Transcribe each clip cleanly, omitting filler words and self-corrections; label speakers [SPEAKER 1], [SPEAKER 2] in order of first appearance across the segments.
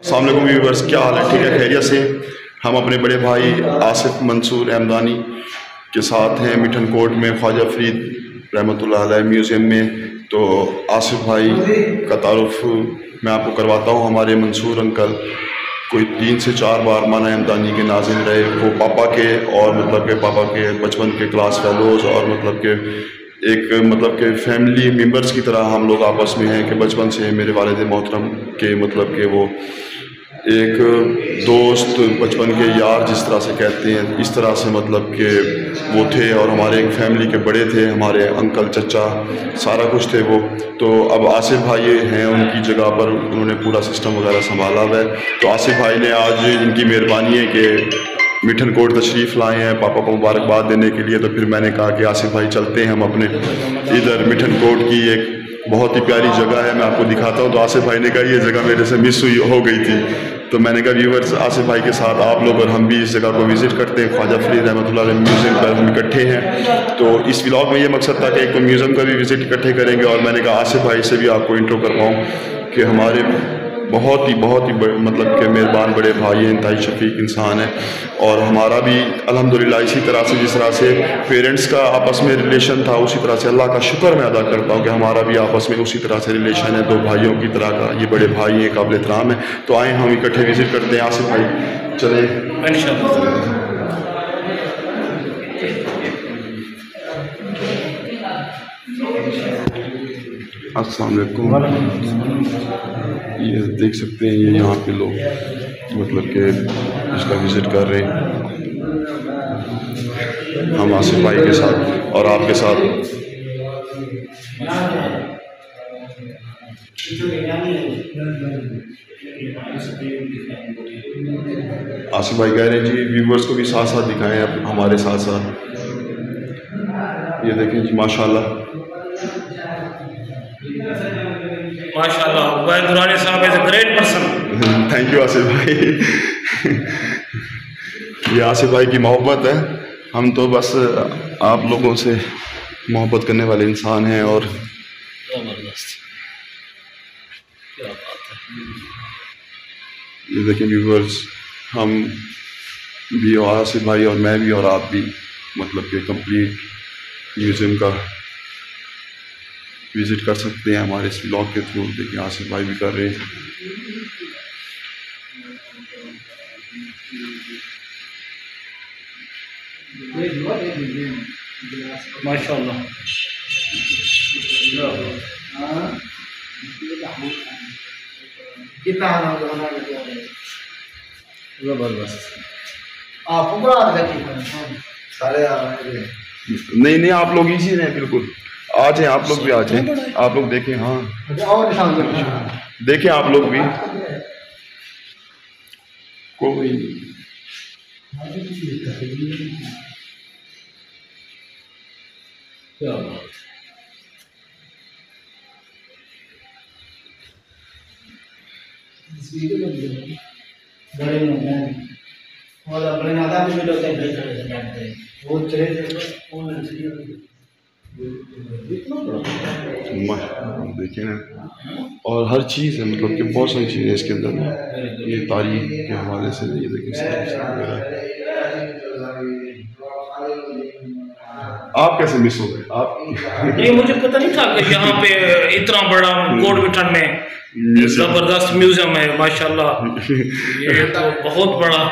[SPEAKER 1] अस्सलाम वालेकुम व्यूअर्स, क्या हाल है? ठीक है, खैरियत से। हम अपने बड़े भाई आसिफ मंसूर अहमदानी के साथ हैं मिठन कोट में ख्वाजा फरीद रहमतुल्लाह अलैह म्यूज़ियम में। तो आसिफ भाई का तारुफ मैं आपको करवाता हूँ। हमारे मंसूर अंकल कोई 3 से 4 बार माना अहमदानी के नाज़िम रहे। वो पापा के और मतलब के पापा के बचपन के क्लास फेलोज़ और मतलब के एक मतलब के फैमिली मेम्बर्स की तरह हम लोग आपस में हैं कि बचपन से मेरे वालिद मोहतरम के मतलब के वो एक दोस्त, बचपन के यार जिस तरह से कहते हैं, इस तरह से मतलब कि वो थे। और हमारे एक फैमिली के बड़े थे, हमारे अंकल चचा सारा कुछ थे वो। तो अब आसिफ भाई हैं, उनकी जगह पर उन्होंने पूरा सिस्टम वगैरह संभाला हुआ है। तो आसिफ भाई ने आज इनकी मेहरबानी है कि मिठन कोट तशरीफ़ लाए हैं पापा को मुबारकबाद देने के लिए। तो फिर मैंने कहा कि आसिफ भाई चलते हैं हम अपने इधर मिठन कोट की एक बहुत ही प्यारी जगह है, मैं आपको दिखाता हूँ। तो आसिफ भाई ने कहा ये जगह मेरे से मिस हुई हो गई थी। तो मैंने कहा व्यूवर्स, आसिफ भाई के साथ आप लोग और हम भी इस जगह को विज़िट करते हैं। ख्वाजा फरीद रहमतुल्लाह अलैह म्यूज़ियम पर हम इकट्ठे हैं। तो इस व्लॉग में ये मकसद था कि एक तो म्यूज़ियम का भी विज़िट इकट्ठे करेंगे, और मैंने कहा आसिफ भाई से भी आपको इंट्रो करवाऊँ कि हमारे बहुत ही मतलब के मेहरबान बड़े भाई हैं, इंतहाई शफीक इंसान है। और हमारा भी अल्हम्दुलिल्लाह इसी तरह से, जिस तरह से पेरेंट्स का आपस में रिलेशन था, उसी तरह से अल्लाह का शुक्र मैं अदा करता हूँ कि हमारा भी आपस में उसी तरह से रिलेशन है, दो भाइयों की तरह का। ये बड़े भाई हैं, काबिल एहतराम है। तो आए हम इकट्ठे विज़िट करते हैं। आसिफ भाई चले। अस्सलाम वालेकुम। ये देख सकते हैं, ये यहाँ पे लोग मतलब कि इसका विज़िट कर रहे हैं। हम आसिफ भाई के साथ और आपके साथ। आसिफ भाई कह रहे हैं जी व्यूवर्स को भी साथ साथ दिखाएं, अब हमारे साथ साथ। ये देखें जी, माशाल्लाह
[SPEAKER 2] माशाल्लाह, उबैद दुरानी साहब is a great person.
[SPEAKER 1] Thank you Asif भाई। ये आसिफ भाई की मोहब्बत है। हम तो बस आप लोगों से मोहब्बत करने वाले इंसान हैं। और
[SPEAKER 2] जबरदस्त, क्या बात है।
[SPEAKER 1] ये देखें व्यूवर्स, हम भी और आसिफ भाई और मैं भी और आप भी मतलब कि कंप्लीट म्यूज़ियम का विज़िट कर सकते हैं हमारे इस ब्लॉग के थ्रू। देखिए आसिफ भाई भी कर रहे हैं।
[SPEAKER 2] माशाल्लाह, जबरदस्त।
[SPEAKER 1] नहीं नहीं, आप लोग इजी हैं, बिल्कुल आ जाए, आप लोग भी आ जाए। आप लोग देखें, हाँ देखें आप लोग भी, कोई
[SPEAKER 2] क्या बात।
[SPEAKER 1] देखिए ना, और हर चीज़ है मतलब कि बहुत सारी चीज़ें इसके अंदर में। ये तारीख के हवाले से ये देखिए, आप कैसे मिस हो गए आप?
[SPEAKER 2] नहीं, मुझे पता नहीं था कि यहाँ पे इतना बड़ा कोट मिठन में जबरदस्त म्यूजियम है माशाल्लाह। ये तो बहुत बड़ा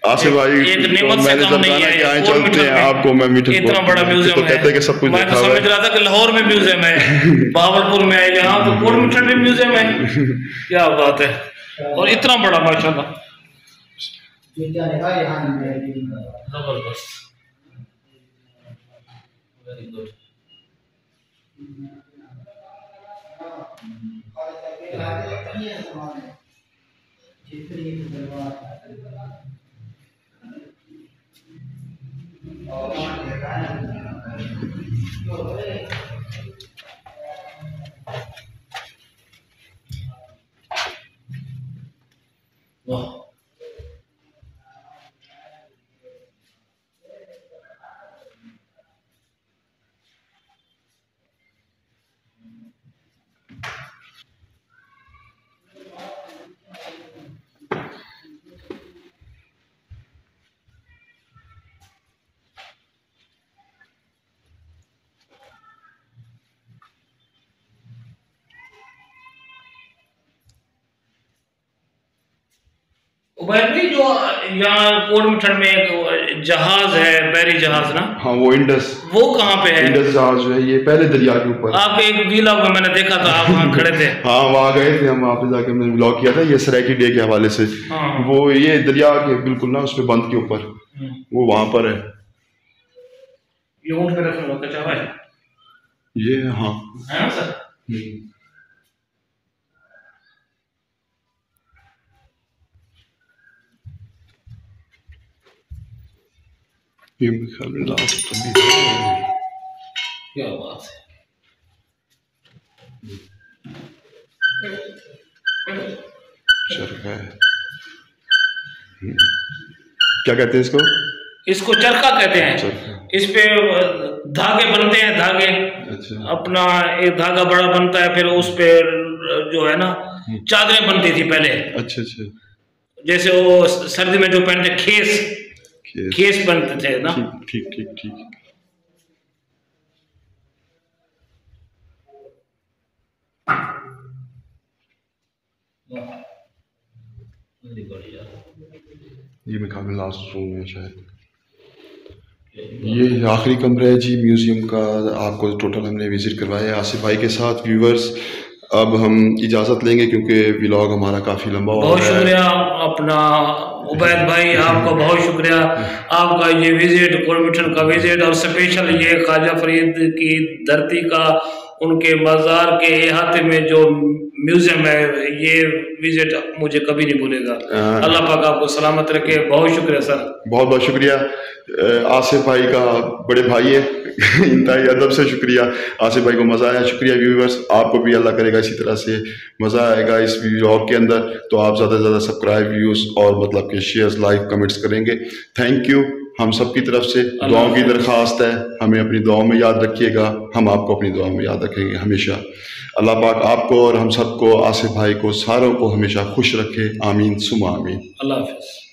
[SPEAKER 1] आसिफ भाई
[SPEAKER 2] एक नेमत से
[SPEAKER 1] मैंने
[SPEAKER 2] कम
[SPEAKER 1] जब
[SPEAKER 2] नहीं
[SPEAKER 1] कहा
[SPEAKER 2] है।
[SPEAKER 1] कि आए चलते हैं आपको मैं मीठन
[SPEAKER 2] इतना बड़ा म्यूजियम
[SPEAKER 1] तो कहते हैं कि सब कुछ
[SPEAKER 2] मैं
[SPEAKER 1] देखा
[SPEAKER 2] तो
[SPEAKER 1] हुआ
[SPEAKER 2] समझ रहा था कि लाहौर में म्यूजियम है, बावलपुर में है, यहाँ तो कोट मिठन में म्यूजियम है। क्या बात है, और इतना बड़ा माशाल्लाह, जबरदस्त, वेरी गुड। वाह, उबैद भाई जो यहाँ कोट मिठन में एक जहाज है, बैरी जहाज ना?
[SPEAKER 1] हाँ वो इंडस,
[SPEAKER 2] वो कहाँ पे है?
[SPEAKER 1] इंडस जहाज जो है ये पहले दरिया के ऊपर।
[SPEAKER 2] आप एक व्लॉग में मैंने देखा था, आप वहाँ खड़े थे।
[SPEAKER 1] हाँ वहाँ गए थे हम, वहाँ पे जाके हमने व्लॉग किया था ये सराकी डे के हवाले से।
[SPEAKER 2] हाँ।
[SPEAKER 1] वो ये दरिया के बिल्कुल ना उसपे बंद के ऊपर, वो वहाँ पर है।
[SPEAKER 2] ये ऊँट पे रखने वाला कच्चा है
[SPEAKER 1] ये, हाँ
[SPEAKER 2] है ना सर?
[SPEAKER 1] ये ख्याल में लास्ट
[SPEAKER 2] क्या बात है।
[SPEAKER 1] चरखा है, क्या कहते हैं इसको?
[SPEAKER 2] इसको चरखा कहते हैं।
[SPEAKER 1] चरखा।
[SPEAKER 2] इस पे धागे बनते हैं, धागे।
[SPEAKER 1] अच्छा।
[SPEAKER 2] अपना एक धागा बड़ा बनता है, फिर उस पे जो है ना चादरें बनती थी पहले।
[SPEAKER 1] अच्छा अच्छा।
[SPEAKER 2] जैसे वो सर्दी में जो पहनते खेस बनते थे ना।
[SPEAKER 1] ठीक ठीक ठीक। ये मेरे ख्याल में लास्ट रूम है शायद। ये आखिरी कमरा है जी म्यूज़ियम का। आपको टोटल हमने विज़िट करवाया है आसिफ भाई के साथ। व्यूवर्स अब हम इजाज़त लेंगे क्योंकि व्लॉग हमारा काफ़ी लंबा हो रहा है।
[SPEAKER 2] बहुत शुक्रिया अपना उबैद भाई, आपका बहुत शुक्रिया। आपका ये विज़िट, कोट मिठन का विज़िट, और स्पेशल ये ख्वाजा फरीद की धरती का, उनके मज़ार के अहाते में जो म्यूज़ियम है, ये विज़िट मुझे कभी नहीं भूलेगा। अल्लाह पाक आपको सलामत रखे। बहुत शुक्रिया सर। बहुत
[SPEAKER 1] बहुत शुक्रिया। आसिफ भाई का बड़े भाई है इंतहाई अदब से शुक्रिया। आसिफ भाई को मज़ा आया। शुक्रिया व्यूवर्स, आपको भी अल्लाह करेगा इसी तरह से मज़ा आएगा इस व्लॉग के अंदर। तो आप ज़्यादा से ज़्यादा सब्सक्राइब, व्यूज़ और मतलब कि शेयर्स, लाइक, कमेंट्स करेंगे। Thank you. हम सब की तरफ से दुआओं की दरख्वास्त है, हमें अपनी दुआओं में याद रखिएगा, हम आपको अपनी दुआओं में याद रखेंगे हमेशा। अल्लाह पाक आपको और हम सबको, आसिफ भाई को, सारों को हमेशा खुश रखे। आमीन सुमा आमीन।
[SPEAKER 2] अल्लाह हाफ़िज़।